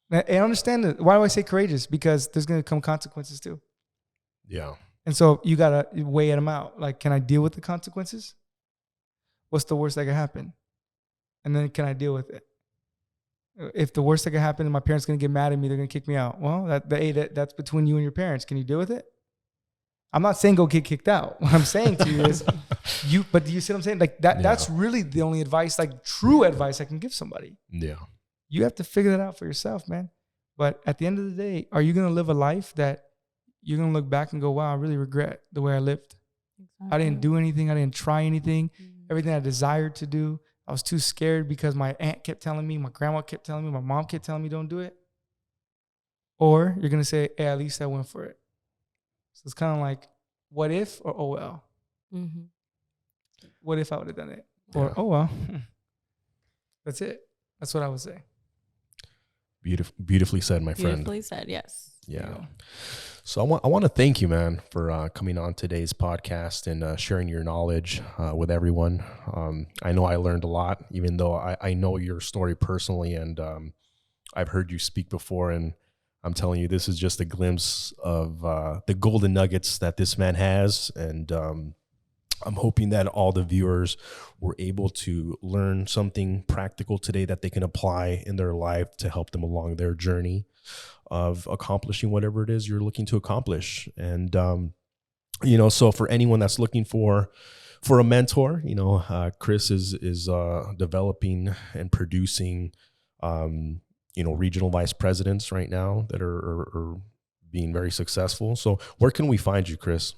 And understand that. Why do I say courageous? Because there's going to come consequences too. Yeah. And so you got to weigh them out. Like, can I deal with the consequences? What's the worst that could happen? And then can I deal with it? If the worst that could happen and my parents going to get mad at me, they're going to kick me out. Well, that's between you and your parents. Can you deal with it? I'm not saying go get kicked out. What I'm saying to you is but do you see what I'm saying? Like that, that's really the only advice, like true advice I can give somebody. Yeah. You have to figure that out for yourself, man. But at the end of the day, are you going to live a life that you're going to look back and go, wow, I really regret the way I lived. Exactly. I didn't do anything. I didn't try anything. Everything I desired to do, I was too scared because my aunt kept telling me, my grandma kept telling me, my mom kept telling me, don't do it. Or you're going to say, hey, at least I went for it. So it's kind of like, what if or oh well? Mm-hmm. What if I would have done it? Or oh well. That's it. That's what I would say. Beautifully said, my friend. Beautifully said, yes. Yeah. So I want to thank you, man, for coming on today's podcast and sharing your knowledge with everyone. I know I learned a lot, even though I know your story personally, and I've heard you speak before, and I'm telling you, this is just a glimpse of the golden nuggets that this man has. And I'm hoping that all the viewers were able to learn something practical today that they can apply in their life to help them along their journey of accomplishing whatever it is you're looking to accomplish. And, so for anyone that's looking for a mentor, Chris is developing and producing, regional vice presidents right now that are being very successful. So where can we find you, Chris?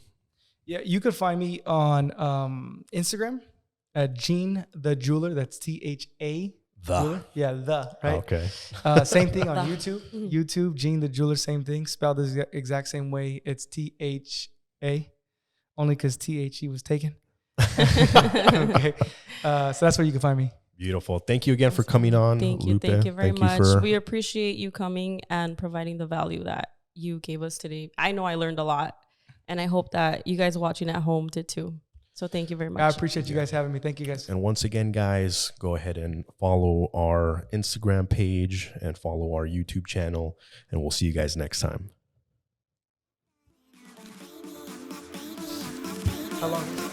Yeah, you could find me on Instagram at Gene the Jeweler. That's THA. Jeweler. Yeah, right? Okay. Same thing on YouTube. YouTube, Gene the Jeweler, same thing. Spelled the exact same way. It's THA, only because THE was taken. Okay. So that's where you can find me. Beautiful. Thank you again for coming on, Lupe. Thank you very much. We appreciate you coming and providing the value that you gave us today. I know I learned a lot, and I hope that you guys watching at home did too. So thank you very much. I appreciate you guys having me. Thank you, guys. And once again, guys, go ahead and follow our Instagram page and follow our YouTube channel, and we'll see you guys next time. How long?